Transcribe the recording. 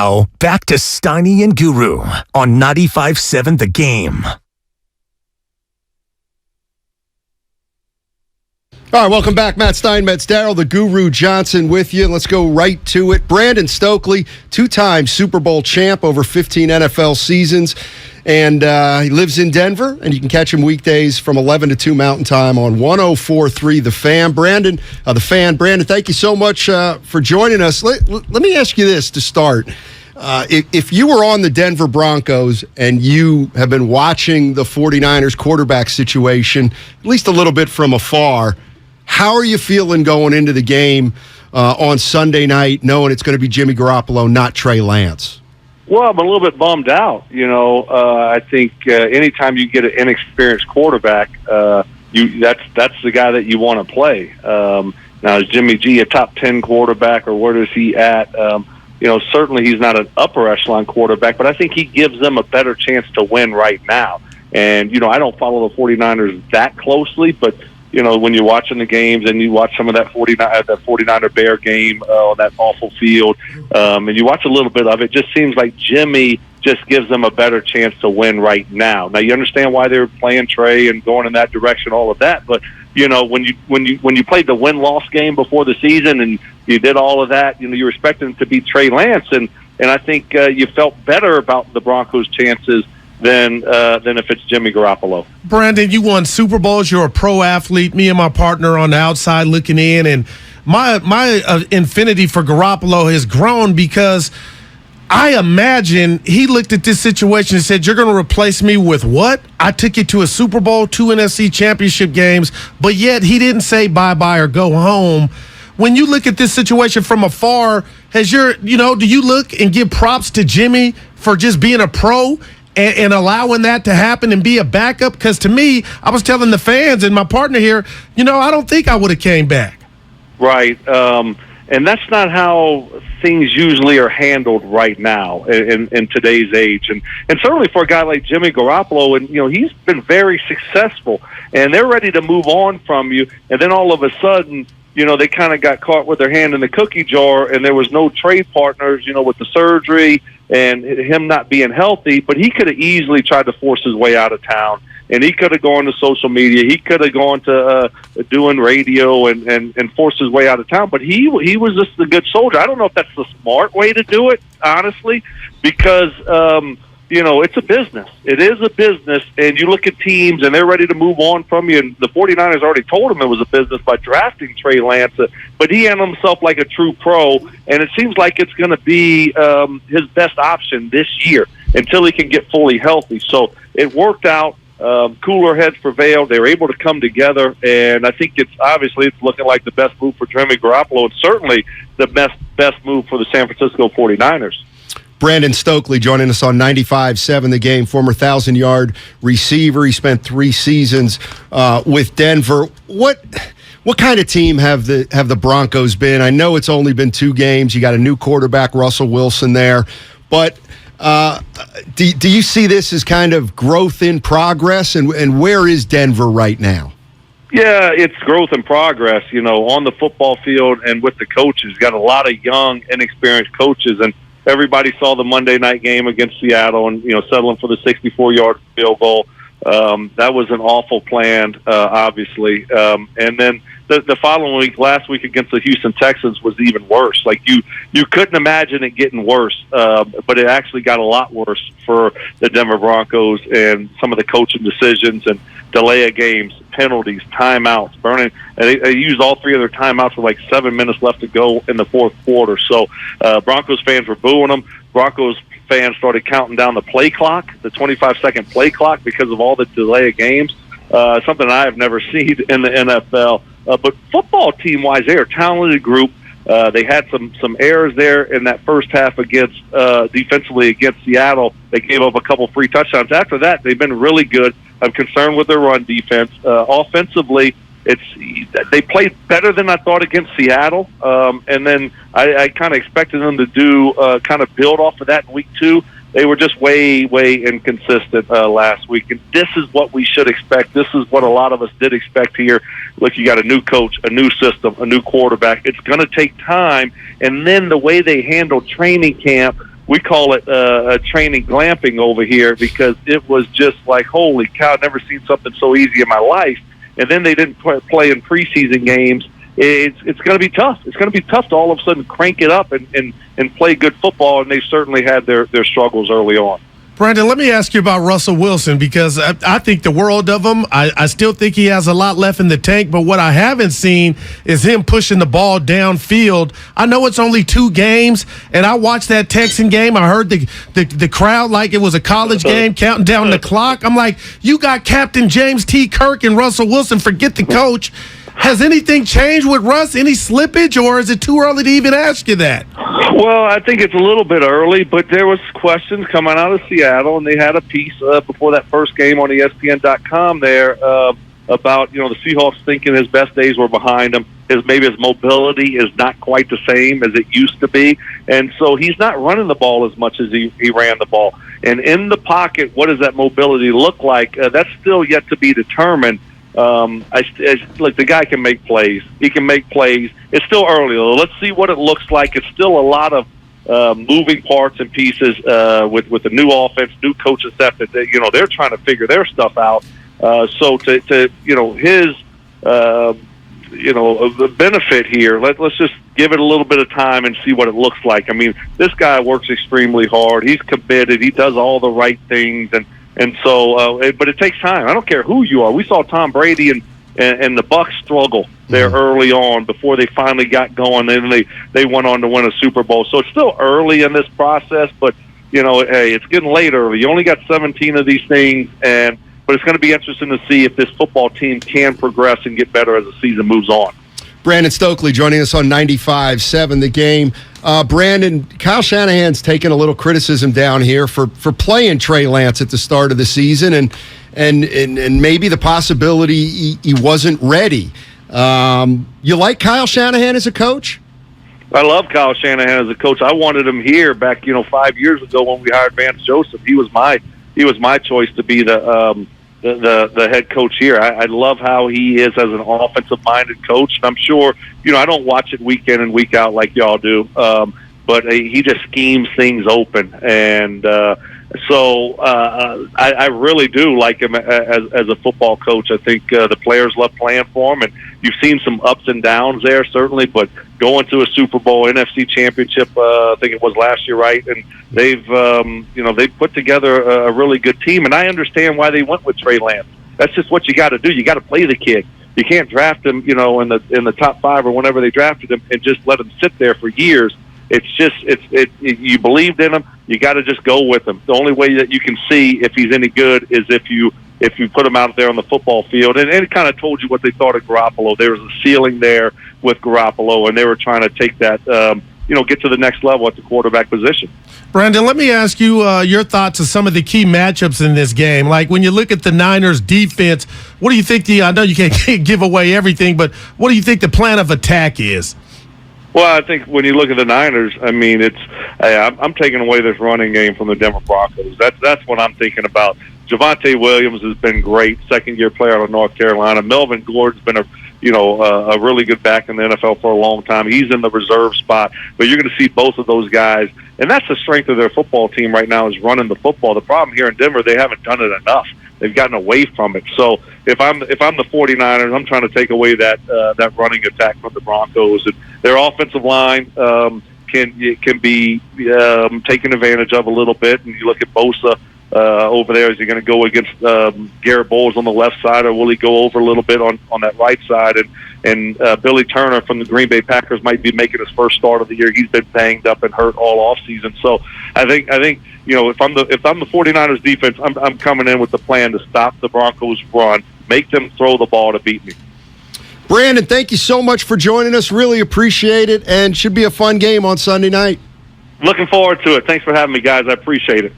Now, back to Steiny and Guru on 95.7 The Game. All right, welcome back. Matt Steinmetz, Darryl the Guru Johnson with you. Let's go right to it. Brandon Stokley, two-time Super Bowl champ over 15 NFL seasons. And he lives in Denver, and you can catch him weekdays from 11 to 2 Mountain Time on 104.3 The Fan. Brandon, thank you so much for joining us. Let me ask you this to start. If you were on the Denver Broncos and you have been watching the 49ers quarterback situation, at least a little bit from afar, how are you feeling going into the game on Sunday night, knowing it's going to be Jimmy Garoppolo, not Trey Lance? Well, I'm a little bit bummed out. I think anytime you get an inexperienced quarterback, that's the guy that you want to play. Now, is Jimmy G a top 10 quarterback, or where is he at? Certainly he's not an upper echelon quarterback, but I think he gives them a better chance to win right now. And, I don't follow the 49ers that closely, but when you're watching the games and you watch some of that 49er Bear game on that awful field, and you watch a little bit of it, just seems like Jimmy just gives them a better chance to win right now. Now, you understand why they're playing Trey and going in that direction, all of that, but when you played the win-loss game before the season and you did all of that, you were expecting to beat Trey Lance, and I think you felt better about the Broncos' chances than if it's Jimmy Garoppolo. Brandon, you won Super Bowls. You're a pro athlete. Me and my partner on the outside looking in, and my infinity for Garoppolo has grown because I imagine he looked at this situation and said, "You're going to replace me with what? I took you to a Super Bowl, 2 NFC championship games, but yet he didn't say bye-bye or go home." When you look at this situation from afar, do you look and give props to Jimmy for just being a pro and allowing that to happen and be a backup? Because to me, I was telling the fans and my partner here, I don't think I would have came back. Right. And that's not how things usually are handled right now in today's age. And certainly for a guy like Jimmy Garoppolo, and he's been very successful, and they're ready to move on from you, and then all of a sudden, they kind of got caught with their hand in the cookie jar, and there was no trade partners, with the surgery and him not being healthy, but he could have easily tried to force his way out of town. And he could have gone to social media. He could have gone to doing radio and forced his way out of town. But he was just a good soldier. I don't know if that's the smart way to do it, honestly, because, it's a business. It is a business, and you look at teams, and they're ready to move on from you. And the 49ers already told him it was a business by drafting Trey Lance. But he handled himself like a true pro, and it seems like it's going to be his best option this year until he can get fully healthy. So it worked out. Cooler heads prevailed. They were able to come together, and I think it's looking like the best move for Jimmy Garoppolo, and certainly the best move for the San Francisco 49ers. Brandon Stokley joining us on 95.7 The Game, former 1,000-yard receiver. He spent 3 seasons with Denver. What kind of team have the Broncos been? I know it's only been 2 games. You got a new quarterback, Russell Wilson, there, but do you see this as kind of growth in progress, and where is Denver right now? Yeah, it's growth in progress, on the football field and with the coaches. Got a lot of young, inexperienced coaches, and everybody saw the Monday night game against Seattle and, settling for the 64-yard field goal. That was an awful plan, obviously. And then the following week, last week against the Houston Texans, was even worse. Like you couldn't imagine it getting worse, but it actually got a lot worse for the Denver Broncos and some of the coaching decisions and delay of games, penalties, timeouts, burning. And they used all 3 of their timeouts with like 7 minutes left to go in the fourth quarter. So Broncos fans were booing them. Broncos fans started counting down the play clock, the 25-second play clock, because of all the delay of games. Something I have never seen in the NFL. But football team-wise, they're a talented group. They had some errors there in that first half defensively against Seattle. They gave up a couple free touchdowns. After that, they've been really good. I'm concerned with their run defense. Offensively, they played better than I thought against Seattle. And then I kind of expected them to do kind of build off of that in week 2. They were just way inconsistent last week. And this is what we should expect. This is what a lot of us did expect here. Look, you got a new coach, a new system, a new quarterback. It's going to take time. And then the way they handled training camp we call it training glamping over here, because it was just like, holy cow, I've never seen something so easy in my life. And then they didn't play in preseason games. It's going to be tough. It's going to be tough to all of a sudden crank it up and play good football, and they certainly had their struggles early on. Brandon, let me ask you about Russell Wilson, because I think the world of him. I still think he has a lot left in the tank, but what I haven't seen is him pushing the ball downfield. I know it's only 2 games, and I watched that Texan game. I heard the crowd like it was a college game, counting down the clock. I'm like, you got Captain James T. Kirk and Russell Wilson. Forget the coach. Has anything changed with Russ? Any slippage, or is it too early to even ask you that? Well, I think it's a little bit early, but there was questions coming out of Seattle, and they had a piece before that first game on ESPN.com there about, the Seahawks thinking his best days were behind him. Maybe his mobility is not quite the same as it used to be, and so he's not running the ball as much as he ran the ball. And in the pocket, what does that mobility look like? That's still yet to be determined. Like, the guy can make plays. He can make plays. It's still early, though. Let's see what it looks like. It's still a lot of moving parts and pieces with the new offense, new coaching staff that they're trying to figure their stuff out. So to his the benefit here, let's just give it a little bit of time and see what it looks like. I mean, this guy works extremely hard. He's committed. He does all the right things, and so, but it takes time. I don't care who you are. We saw Tom Brady and the Bucs struggle there early on before they finally got going. And they went on to win a Super Bowl. So it's still early in this process, but hey, it's getting late early. You only got 17 of these things, but it's going to be interesting to see if this football team can progress and get better as the season moves on. Brandon Stokley joining us on 95.7 The Game. Brandon, Kyle Shanahan's taken a little criticism down here for playing Trey Lance at the start of the season, and maybe the possibility he wasn't ready. You like Kyle Shanahan as a coach? I love Kyle Shanahan as a coach. I wanted him here back 5 years ago when we hired Vance Joseph. He was my choice to be the head coach here. I love how he is as an offensive-minded coach. And I'm sure, I don't watch it week in and week out like y'all do, but he just schemes things open. And so I really do like him as a football coach. I think the players love playing for him, and you've seen some ups and downs there, certainly, but going to a Super Bowl, NFC championship, I think it was last year, right? And they've put together a really good team, and I understand why they went with Trey Lance. That's just what you got to do. You got to play the kid. You can't draft him, in the top 5 or whenever they drafted him, and just let him sit there for years. It's just you believed in him. You got to just go with him. The only way that you can see if he's any good is if you put him out there on the football field. And it kind of told you what they thought of Garoppolo. There was a ceiling there with Garoppolo, and they were trying to take that, get to the next level at the quarterback position. Brandon, let me ask you your thoughts on some of the key matchups in this game. Like, when you look at the Niners' defense, what do you think I know you can't give away everything, but what do you think the plan of attack is? Well, I think when you look at the Niners, I mean, I'm taking away this running game from the Denver Broncos. That's what I'm thinking about. Javonte Williams has been great, second-year player out of North Carolina. Melvin Gordon's been a really good back in the NFL for a long time. He's in the reserve spot, but you're going to see both of those guys, and that's the strength of their football team right now, is running the football. The problem here in Denver, they haven't done it enough. They've gotten away from it. So if I'm the 49ers, I'm trying to take away that running attack from the Broncos. And their offensive line can be taken advantage of a little bit. And you look at Bosa over there. Is he going to go against Garrett Bowles on the left side, or will he go over a little bit on that right side? And Billy Turner from the Green Bay Packers might be making his first start of the year. He's been banged up and hurt all off season. So I think if I'm the 49ers defense, I'm coming in with the plan to stop the Broncos' run, make them throw the ball to beat me. Brandon, thank you so much for joining us. Really appreciate it, and should be a fun game on Sunday night. Looking forward to it. Thanks for having me, guys. I appreciate it.